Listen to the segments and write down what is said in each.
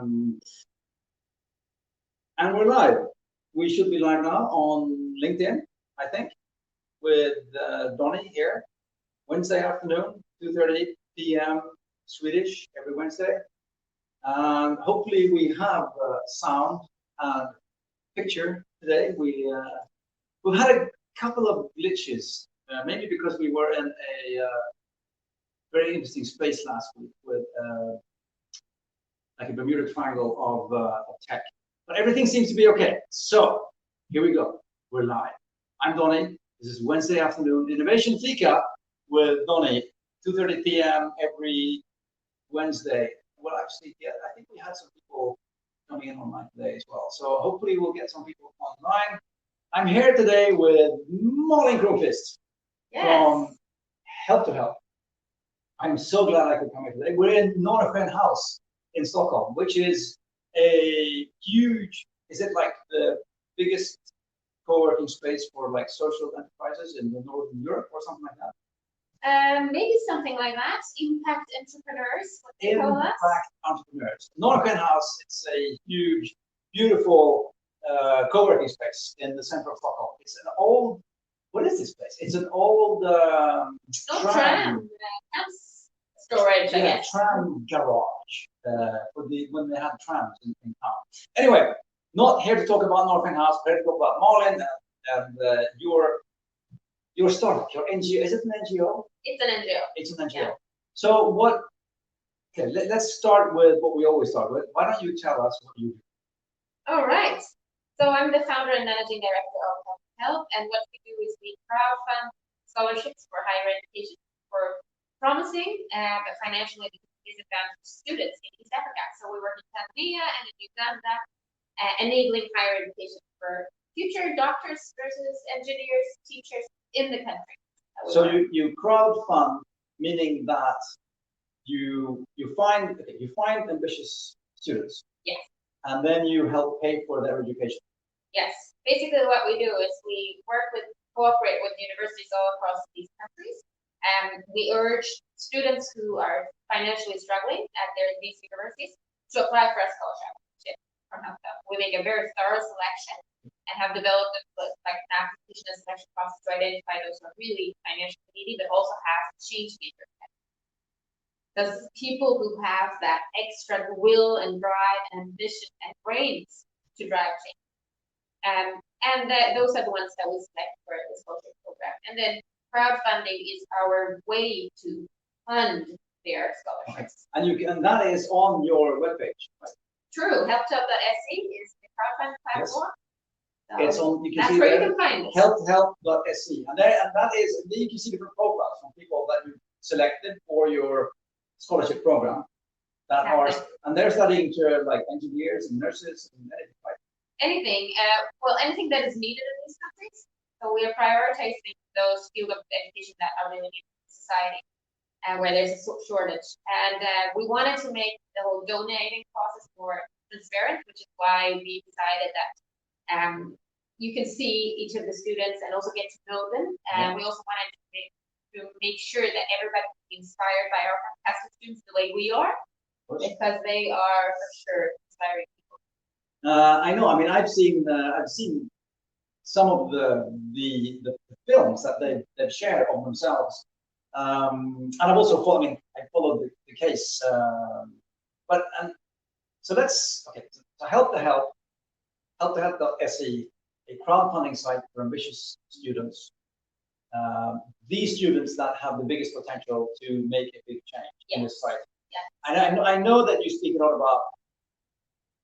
And we're live. We should be live now on LinkedIn, I think, with Donnie here. Wednesday afternoon, 2:30 p.m. Swedish, every Wednesday. Hopefully we have sound and picture today. We've had a couple of glitches, maybe because we were in a very interesting space last week with like a Bermuda Triangle of tech. But everything seems to be okay. So here we go. We're live. I'm Donnie. This is Wednesday afternoon Innovation Fika with Donnie, 2:30 p.m. every Wednesday. Well, actually, yeah, I think we had some people coming in online today as well. So hopefully we'll get some people online. I'm here today with Malin Cronquist from Help to Help. I'm so glad I could come here today. We're in Norrfen House in Stockholm, which is a huge, is it like the biggest co-working space for like social enterprises in the Northern Europe or something like that? Maybe something like that. Impact entrepreneurs, what they call us. Impact entrepreneurs. Norrfen House, it's a huge, beautiful co-working space in the center of Stockholm. It's an old, what is this place? It's an old tram storage, I guess. Tram garage for when they had trams in town. Anyway, not here to talk about Norrfen House, but here to talk about Malin and your startup, your NGO. Is it an NGO? It's an NGO. It's an NGO. Yeah. So what? Okay, let's start with what we always start with. Why don't you tell us what you do? All right. So I'm the founder and managing director of Help to Help, and what we do is we crowdfund scholarships for higher education for promising but financially disadvantaged students in East Africa. So we work in Tanzania and in Uganda, enabling higher education for future doctors, nurses, engineers, teachers in the country. So you crowdfund, meaning that you find ambitious students. Yes. And then you help pay for their education. Yes. Basically, what we do is we cooperate with universities all across these countries. We urge students who are financially struggling at these universities to apply for a scholarship from Help to Help. We make a very thorough selection and have developed like an application and selection process to identify those who are really financially needy, but also have change makers. Those people who have that extra will and drive and ambition and brains to drive change. Those are the ones that we select for the scholarship program. And then crowdfunding is our way to fund their scholarships. Okay. And that is on your webpage, right? True. Helptohelp.se is the crowdfunding platform. Yes. So it's on. You can that's see where you can find it. Helptohelp.se, and that is. Then you can see different profiles from people that you selected for your scholarship program. That are, and they're studying to like engineers and nurses and anything, right? Anything. Well, anything that is needed in these countries. So we are prioritizing those fields of education that are really needed in society, where there's a shortage. And we wanted to make the whole donating process more transparent, which is why we decided that you can see each of the students and also get to know them. And we also wanted to make sure that everybody can be inspired by our fantastic students the way we are, because they are for sure inspiring people. I know. I mean, I've seen some of the films that they've shared of themselves, and I've also followed. I followed the case, so let's So Help to Help, helptohelp.se, a crowdfunding site for ambitious students. These students that have the biggest potential to make a big change in this site. Yeah. And I know that you speak a lot about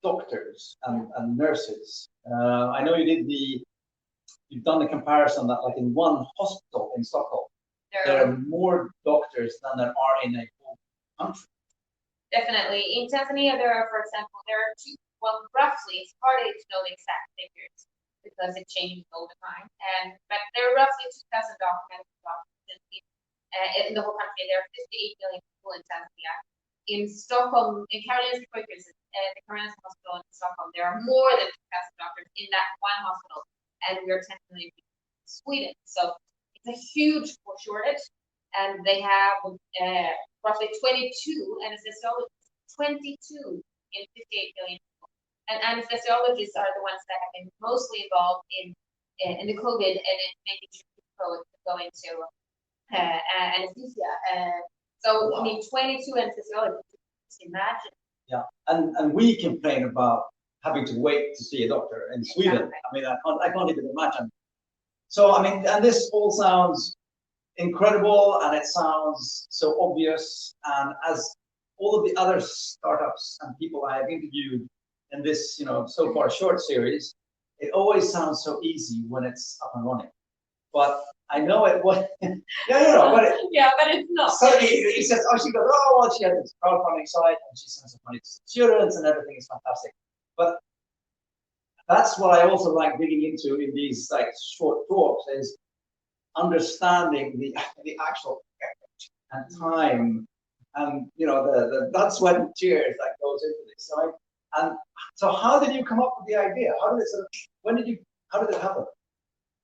doctors and nurses. I know you've done the comparison that like in one hospital in Stockholm, there are more doctors than there are in a whole country. Definitely. In Tanzania, for example, there are roughly, it's hard to know the exact figures because it changes all the time. But there are roughly 2,000 documented doctors in the whole country. There are 58 million people in Tanzania. In Stockholm, in Karolinska Sjukhuset, the Karolinska Hospital in Stockholm, there are more than 2,000 doctors in that one hospital, and we're 10 million people in Sweden. So it's a huge shortage, and they have roughly 22 anesthesiologists, 22 in 58 million people. And anesthesiologists are the ones that have been mostly involved in the COVID and in making sure people go into anesthesia. So, wow. I mean, 22 anesthesiologists, just imagine. Yeah, and we complain about having to wait to see a doctor in Sweden. Exactly. I mean, I can't even imagine. So, I mean, and this all sounds incredible, and it sounds so obvious. And as all of the other startups and people I have interviewed in this, so far short series, it always sounds so easy when it's up and running. But I know it was, but it's not. Suddenly he says, she goes, she has this crowdfunding site, and she sends some money to students, and everything is fantastic. But that's what I also like digging into in these like short talks is understanding the actual effort and time, and the blood, sweat, and tears that goes into this. So how did you come up with the idea? How did it happen?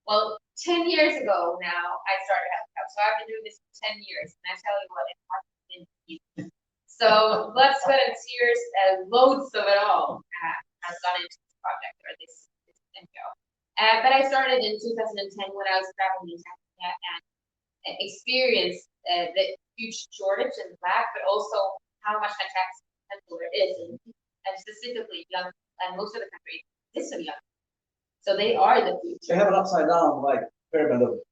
Well, 10 years ago now, I started HealthCap. So I've been doing this for 10 years, and I tell you what, it hasn't been easy. So blood, sweat, and tears, loads of it all has gone into this project or this NGO. But I started in 2010 when I was traveling in Africa and experienced the huge shortage in black, but also how much fantastic potential there is, and specifically young, and most of the countries, this is young. So they are the future. They have an upside down like pyramid of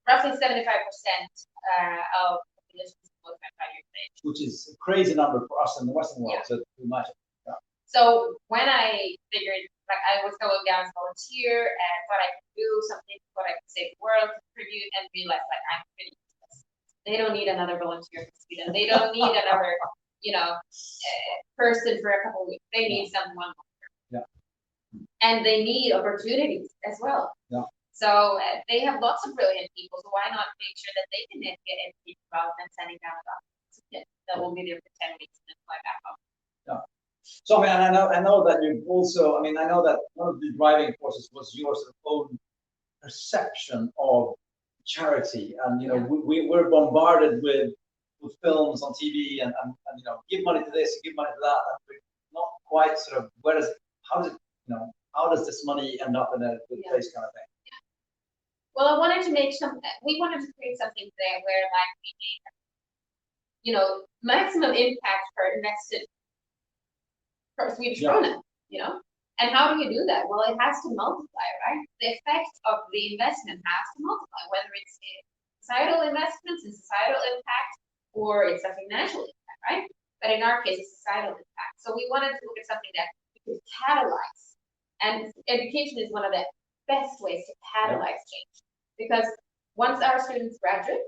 roughly 75% of populations below 25 years of age. Which is a crazy number for us in the Western world to imagine. Yeah. So when I figured, like, I was going down as a volunteer and thought I could do something, thought I could save the world, contribute, and realized like I'm pretty useless. They don't need another volunteer from Sweden. They don't need another, person for a couple of weeks. They need someone. Yeah. And they need opportunities as well. Yeah. So they have lots of brilliant people. So why not make sure that they can get educated rather than sending down a doctor that will be there for 10 weeks and then fly back home. Yeah. So I mean, I know that you've also. I mean, I know that one of the driving forces was your sort of own perception of charity, and we're bombarded with films on TV and give money to this, give money to that, and we're not quite sort of how does this money end up in a good place kind of thing. Well, I wanted to we wanted to create something there where like we made, maximum impact per invested per Swedish krona, And how do you do that? Well, it has to multiply, right? The effect of the investment has to multiply, whether it's societal investments and societal impact, or it's a financial impact, right? But in our case, it's societal impact. So we wanted to look at something that we could catalyze. And education is one of the best ways to catalyze change. Because once our students graduate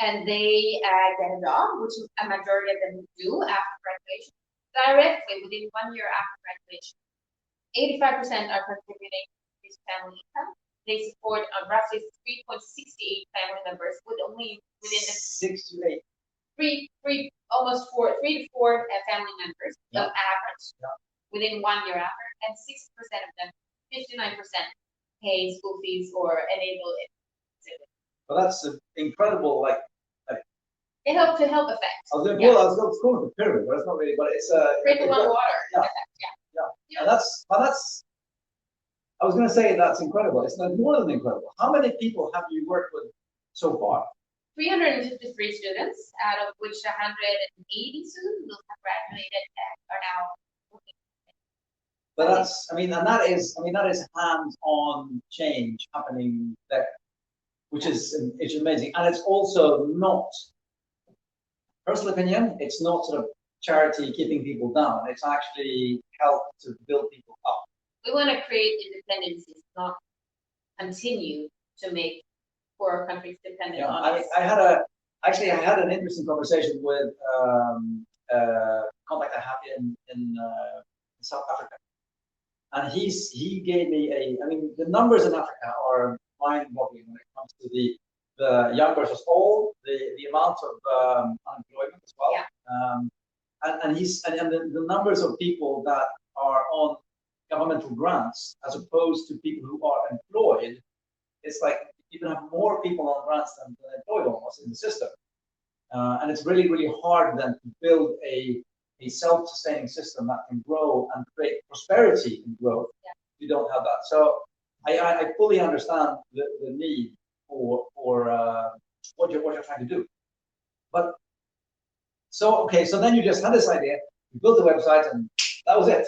and they get a job, which a majority of them do after graduation, directly within 1 year after graduation, 85% are contributing to family income. They support roughly 3.68 family members with only within the 6 to 8. Almost 3 to 4 family members of average within 1 year after, and 60% of them, 59%, pay school fees or enable it. Well, that's incredible. It helped to help effect. I was going to call it the pyramid, but it's not really. But it's trickle on water. Yeah. And that's. I was going to say that's incredible. It's not more than incredible. How many people have you worked with so far? 353 students, out of which 180 students will have graduated and are now working. But that is hands-on change happening there, which is amazing. And it's also not, personal opinion, it's not sort of charity keeping people down. It's actually help to build people up. We want to create independencies, not continue to make poorer countries dependent on us. I had an interesting conversation with a contact I have in South Africa. And he gave me the numbers in Africa are mind-boggling when it comes to the young versus old, the amount of unemployment as well. Yeah. And the numbers of people that are on governmental grants as opposed to people who are employed, it's like you can have more people on grants than employed almost in the system. And it's really, really hard then to build a a self-sustaining system that can grow and create prosperity and growth, you don't have that. So I fully understand the need for what you're trying to do. But so then you just had this idea, you built the website, and that was it.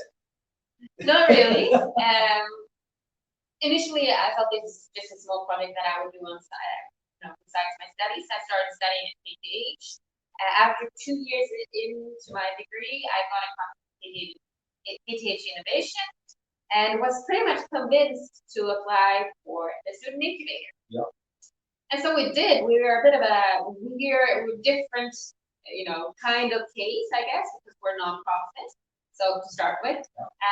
Not really. Initially, I thought this was just a small project that I would do on besides my studies. I started studying at KTH. After 2 years into my degree, I got in contact with KTH Innovation and was pretty much convinced to apply for the student incubator. Yeah. And so we did. We were a bit of a weird, different, kind of case, I guess, because we're nonprofit. So to start with,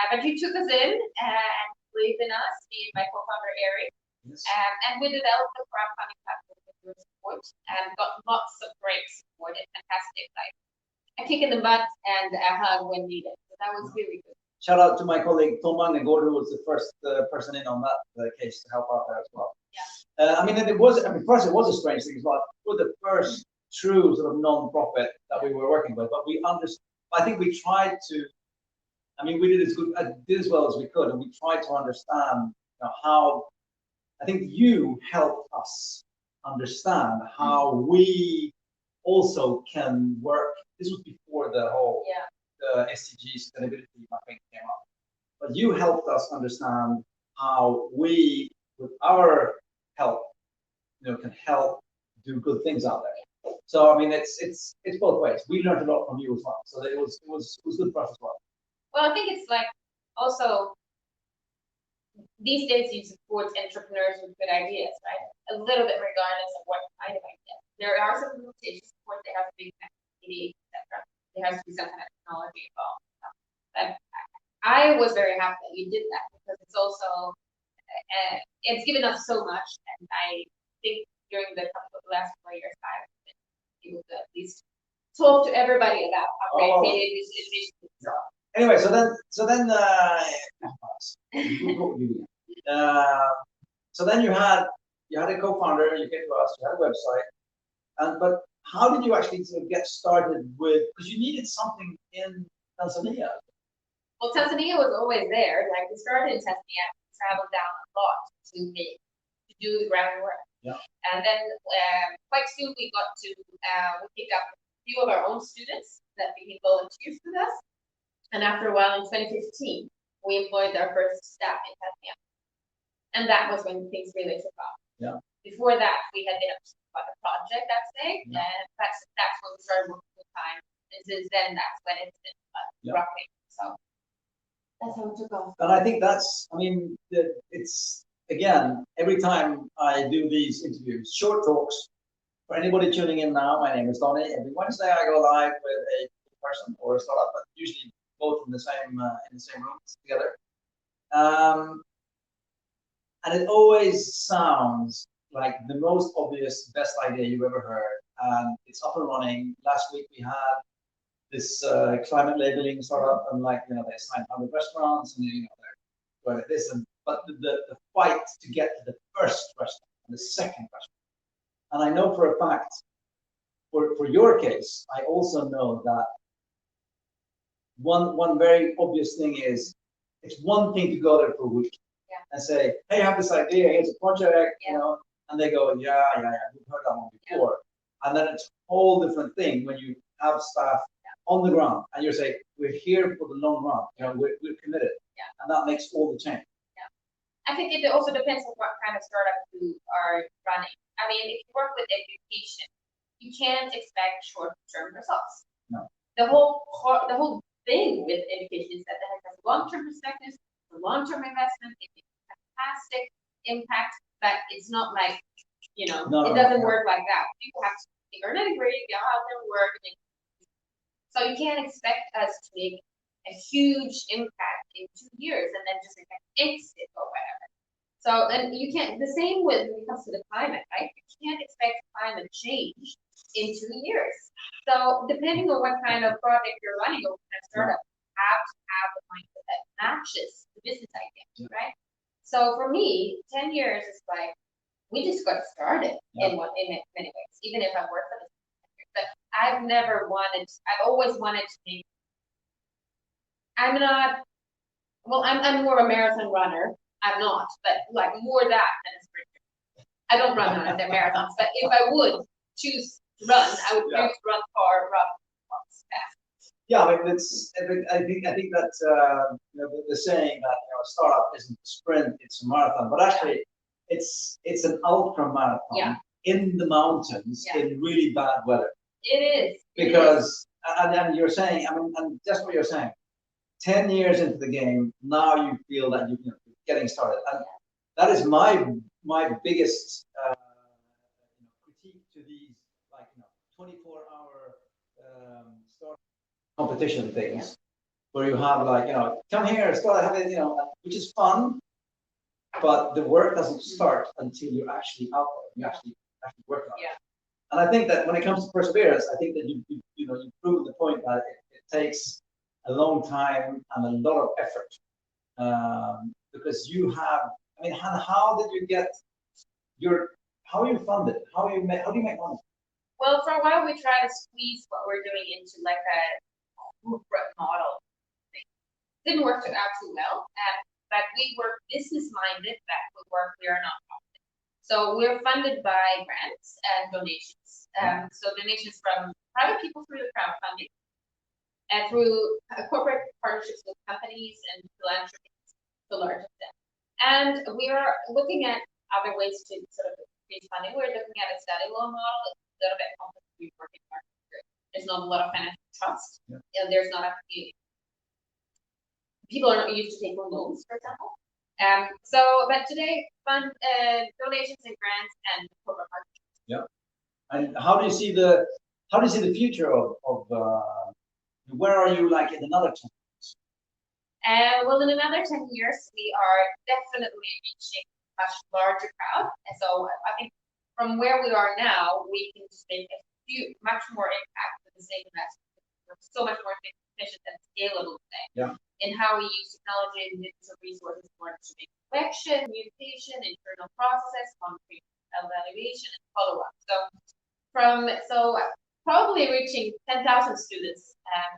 but you took us in and believed in us, me and my co-founder Eric, Yes. and we developed the crowdfunding platform with your support and got lots of great support and fantastic, like a kick in the butt and a hug when needed. So that was really good. Shout out to my colleague Tom Magnegård, who was the first person in on that case to help out there as well. Yeah. First it was a strange thing as well. We're the first true sort of non-profit that we were working with, but I think we tried to. We did as well as we could, and we tried to understand how. I think you helped us understand how we also can work. This was before the whole SDG sustainability, I think, came up. But you helped us understand how we, with our help, can help do good things out there. So it's both ways. We learned a lot from you as well. So it was good for us as well. Well, I think it's like also these days you support entrepreneurs with good ideas, right? A little bit regardless of what kind of idea. There are some limitations support. They have to be connectivity, etc. There has to be some kind of technology involved. But I was very happy that you did that because it's also it's given us so much, and I think during the last 4 years I've been able to at least talk to everybody about how great innovation is. Anyway, so then so then you had a co-founder, you came to us, you had a website, but how did you actually sort of get started with? Because you needed something in Tanzania. Well, Tanzania was always there. Like we started in Tanzania, we traveled down a lot to do the groundwork. Yeah. And then quite soon we got to we picked up a few of our own students that became volunteers with us. And after a while, in 2015, we employed our first staff in Tanzania. And that was when things really took off. Yeah. Before that, we had been up about a project that day, Yeah. and that's when we started working full time. And since then, that's when it's been rocking. So that's how it took off. And I think it's, again, every time I do these interviews, short talks, for anybody tuning in now, my name is Donny. Every Wednesday I go live with a person or a startup, but usually both in the same room together. And it always sounds like the most obvious, best idea you've ever heard. And it's up and running. Last week we had this climate labeling startup, and they signed 100 restaurants, and they're like this. But the fight to get to the first restaurant and the second restaurant. And I know for a fact, for your case, I also know that one very obvious thing is it's one thing to go there for a week and say, hey, I have this idea, here's a project, and they go, yeah, we've heard that one before. And then it's a whole different thing when you have staff on the ground and you say, we're here for the long run, we're committed. And that makes all the change. I think it also depends on what kind of startup you are running. If you work with education, you can't expect short-term results. No. The whole thing with education is that it has long-term perspectives, a long-term investment, it makes fantastic impact, but it's not like, it doesn't work like that. People have to earn a degree, go out there and work. So you can't expect us to make a huge impact in 2 years and then just exit or whatever. So, and you can't, the same when it comes to the climate, right? You can't expect climate change in 2 years. So depending on what kind of project you're running or what kind of startup, you have to have a mindset that matches the business idea, right? So for me, 10 years is like, we just got started in many ways, even if I work for this. But I've always wanted to make I'm not, well, I'm more a marathon runner. I'm not, but like more that than a sprinter. I don't run marathons, but if I would choose to run, I would choose to run far rather than fast. Yeah, I mean, I think that the saying that a startup isn't a sprint, it's a marathon, but actually it's an ultra marathon in the mountains in really bad weather. It is. Because and you're saying, I mean, and that's what you're saying. 10 years into the game, now you feel that you're getting started. And that is my biggest critique to these 24-hour start competition things, where you have come here, start having, which is fun, but the work doesn't start until you're actually out there. You actually work on it. And I think that when it comes to perseverance, I think that you've proven the point that it takes a long time and a lot of effort, because you have. I mean, how did you get how are you funded? How do you make money? Well, for a while we tried to squeeze what we're doing into like a corporate model thing. Didn't work out too well, but we were business minded. That would work. We are not profit. So we're funded by grants and donations. So donations from private people through the crowdfunding, and through corporate partnerships with companies and philanthropies, the large extent. And we are looking at other ways to sort of increase funding. We're looking at a study loan model. It's a little bit complicated working market. There's not a lot of financial trust. And there's not a people are not used to taking loans, for example. But today, fund donations and grants and corporate partnerships. Yeah. And how do you see the future of where are you like in another 10 years? Well, in another 10 years, we are definitely reaching a much larger crowd. And so I think from where we are now, we can just make a much more impact with the same investment. We're so much more efficient and scalable today. Yeah. In how we use technology and digital resources for to make collection, communication, internal processes, monitoring, evaluation, and follow-up. So probably reaching 10,000 students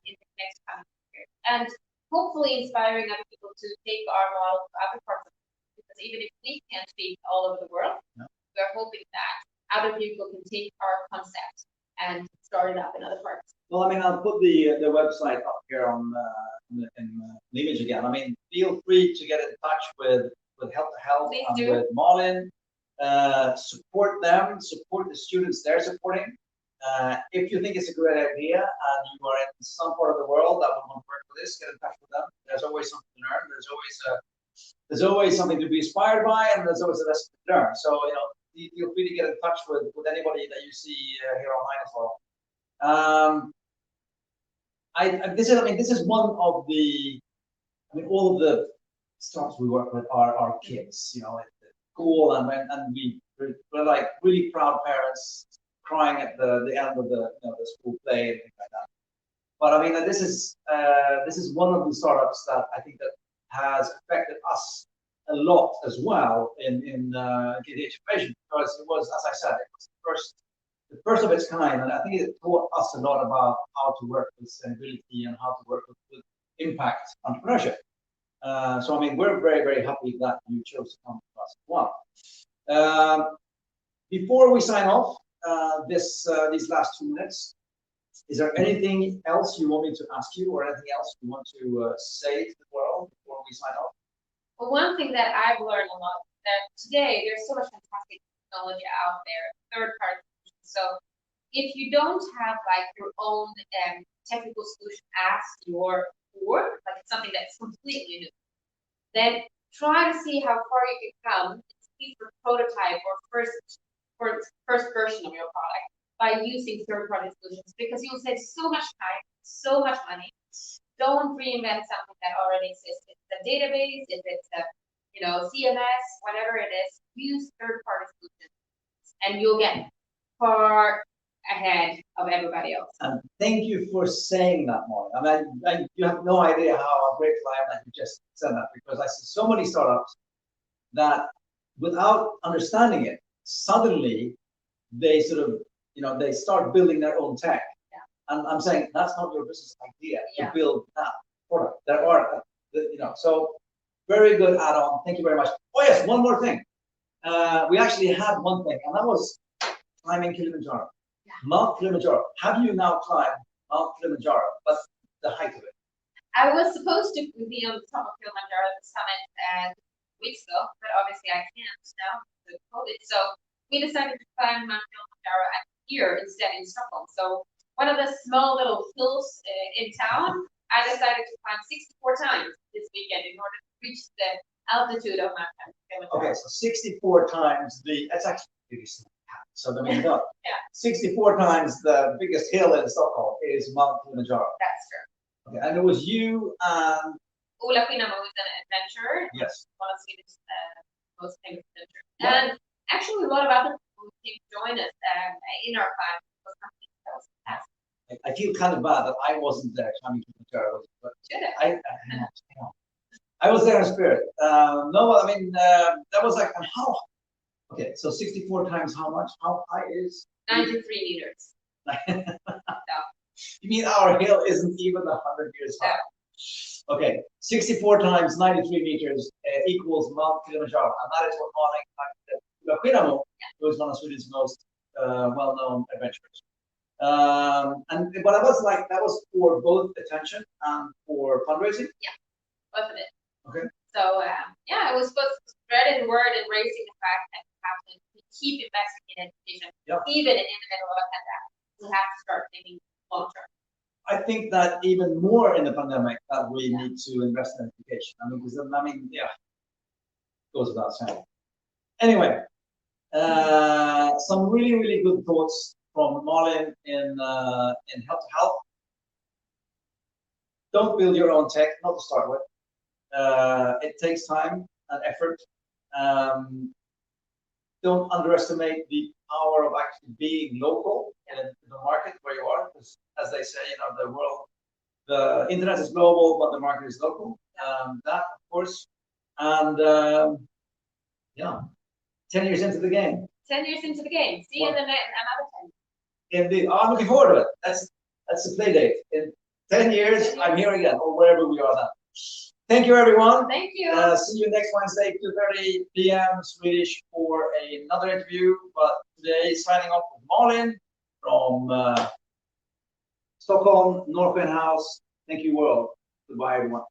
in the next coming year, and hopefully inspiring other people to take our model to other parts of the world. Because even if we can't speak all over the world, we're hoping that other people can take our concept and start it up in other parts. Well, I mean, I'll put the website up here on the image again. I mean, feel free to get in touch with Help to Help and with Malin. Support them, support the students they're supporting. If you think it's a great idea and you are in some part of the world that would want to work with this, get in touch with them. There's always something to learn. There's always something to be inspired by, and there's always a lesson to learn. So feel free to get in touch with anybody that you see here online as well. This is one of the. I mean, all of the startups we work with are kids. At school, and we're like really proud parents crying at the end of the school play and things like that. But I mean, this is one of the startups that I think that has affected us a lot as well in KTH Innovation, because it was, as I said, it was the first of its kind, and I think it taught us a lot about how to work with sustainability and how to work with impact entrepreneurship. So I mean, we're very, very happy that you chose to come to us as well. Before we sign off these last 2 minutes, is there anything else you want me to ask you, or anything else you want to say to the world before we sign off? Well, one thing that I've learned a lot is that today there's so much fantastic technology out there, third-party solutions. So if you don't have like your own technical solution as your core, like something that's completely new, then try to see how far you can come and see for prototype or first version of your product by using third-party solutions, because you'll save so much time, so much money. Don't reinvent something that already exists. If it's a database, if it's a CMS, whatever it is, use third-party solutions, and you'll get far ahead of everybody else. And thank you for saying that, Molly. I mean, you have no idea how grateful I am that you just said that, because I see so many startups that, without understanding it, suddenly they sort of, they start building their own tech. And I'm saying that's not your business idea to build that product. There are, so very good add-on. Thank you very much. Oh yes, one more thing. We actually had one thing, and that was climbing Kilimanjaro. Yeah. Mount Kilimanjaro. Have you now climbed Mount Kilimanjaro? But the height of it. I was supposed to be on the top of Kilimanjaro at the summit 2 weeks ago, but obviously I can't now with COVID. So we decided to climb Mount Kilimanjaro here instead in Stockholm. So one of the small little hills in town, I decided to climb 64 times this weekend in order to reach the altitude of Mount Kilimanjaro. Okay, so 64 times that's actually the biggest. So I mean, no, Yeah. 64 times the biggest hill in Stockholm is Mount Kilimanjaro. That's true. Okay, and it was you and Ola Skinnamo is an adventurer. yes, One of Sweden's most famous adventurers. Yeah. And actually a lot of other people who came to join us in our climb. That was fantastic. I feel kind of bad that I wasn't there climbing Kilimanjaro, but Should have. I was there in spirit. No, I mean that was like how. Okay, so 64 times how much? How high is? 93 meters. You mean our hill isn't even 100 meters high? Okay, 64 times 93 meters equals Mount Kilimanjaro, and that is what Malin Cronquist Help, who is one of Sweden's most well-known adventurers. But I was like, that was for both attention and for fundraising. Yeah, both of it. Okay. So yeah, it was supposed to spread the word and raising the fact that we have to keep investing in education, even in the middle of a pandemic. We have to start thinking long term. I think that even more in the pandemic that we need to invest in education. I mean, because goes without saying. Anyway, some really, really good thoughts from Malin in Help to Help. Don't build your own tech, not to start with. It takes time and effort. Don't underestimate the power of actually being local in the market where you are, because as they say, the internet is global, but the market is local. That, of course, and 10 years into the game. 10 years into the game. See you in another 10. Indeed, I'm looking forward to it. That's the play date. In 10 years, I'm here again, or wherever we are now. Thank you, everyone. Thank you. See you next Wednesday, 2:30 p.m. Swedish for another interview. But today, signing off with Malin from Stockholm, Northern House. Thank you, world. Goodbye, everyone.